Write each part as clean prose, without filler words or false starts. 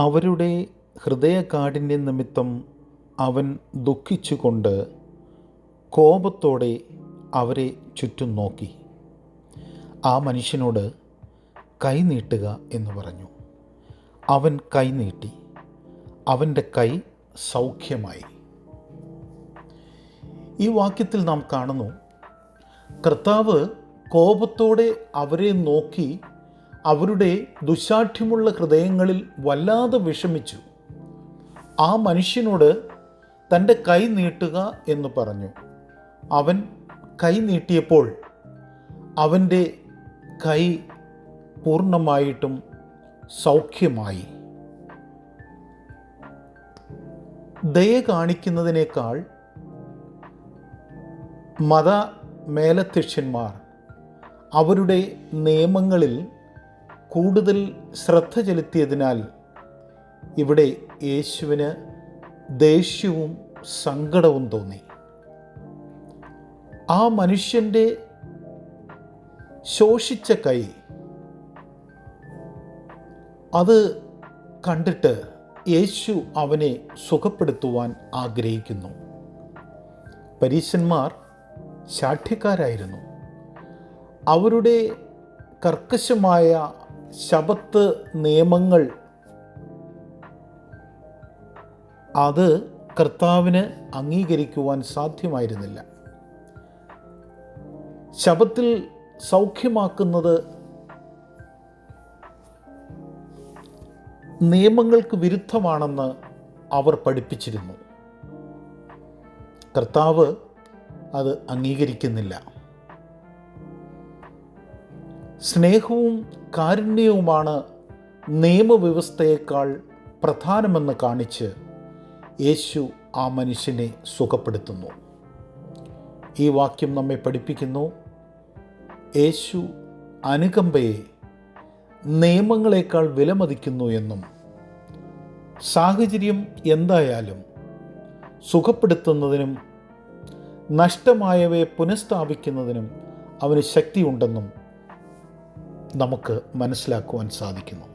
അവരുടെ ഹൃദയകാഠിന്യം നിമിത്തം അവൻ ദുഃഖിച്ചുകൊണ്ട് കോപത്തോടെ അവരെ ചുറ്റും നോക്കി. ആ മനുഷ്യനോട് കൈ നീട്ടുക എന്ന് പറഞ്ഞു. അവൻ കൈ നീട്ടി. അവൻ്റെ കൈ സൗഖ്യമായി. ഈ വാക്യത്തിൽ നാം കാണുന്നു, കർത്താവ് കോപത്തോടെ അവരെ നോക്കി അവരുടെ ദുശാഠ്യമുള്ള ഹൃദയങ്ങളിൽ വല്ലാതെ വിഷമിച്ചു. ആ മനുഷ്യനോട് തൻ്റെ കൈ നീട്ടുക എന്ന് പറഞ്ഞു. അവൻ കൈ നീട്ടിയപ്പോൾ അവൻ്റെ കൈ പൂർണ്ണമായിട്ടും സൗഖ്യമായി. ദയ കാണിക്കുന്നതിനേക്കാൾ മത മേലധ്യക്ഷന്മാർ അവരുടെ നിയമങ്ങളിൽ കൂടുതൽ ശ്രദ്ധ ചെലുത്തിയതിനാൽ ഇവിടെ യേശുവിന് ദേഷ്യവും സങ്കടവും തോന്നി. ആ മനുഷ്യൻ്റെ ശോഷിച്ച കൈ അത് കണ്ടിട്ട് യേശു അവനെ സുഖപ്പെടുത്തുവാൻ ആഗ്രഹിക്കുന്നു. പരീശന്മാർ ശാഠ്യക്കാരായിരുന്നു. അവരുടെ കർക്കശമായ ശബത്ത് നിയമങ്ങൾ അത് കർത്താവിന് അംഗീകരിക്കുവാൻ സാധ്യമായിരുന്നില്ല. ശബത്തിൽ സൗഖ്യമാക്കുന്നത് നിയമങ്ങൾക്ക് വിരുദ്ധമാണെന്ന് അവർ പഠിപ്പിച്ചിരുന്നു. കർത്താവ് അത് അംഗീകരിക്കുന്നില്ല. സ്നേഹവും കാരുണ്യവുമാണ് നിയമവ്യവസ്ഥയേക്കാൾ പ്രധാനമെന്ന് കാണിച്ച് യേശു ആ മനുഷ്യനെ സുഖപ്പെടുത്തുന്നു. ഈ വാക്യം നമ്മെ പഠിപ്പിക്കുന്നു, യേശു അനുകമ്പയെ നിയമങ്ങളെക്കാൾ വിലമതിക്കുന്നു എന്നും സാഹചര്യം എന്തായാലും സുഖപ്പെടുത്തുന്നതിനും നഷ്ടമായവയെ പുനഃസ്ഥാപിക്കുന്നതിനും അവന് ശക്തിയുണ്ടെന്നും നമുക്ക് മനസ്സിലാക്കുവാൻ സാധിക്കുന്നു.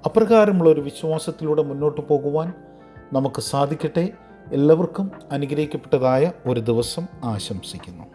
അപ്രകാരമുള്ളൊരു വിശ്വാസത്തിലൂടെ മുന്നോട്ട് പോകുവാൻ നമുക്ക് സാധിക്കട്ടെ. എല്ലാവർക്കും അനുഗ്രഹിക്കപ്പെട്ടതായ ഒരു ദിവസം ആശംസിക്കുന്നു.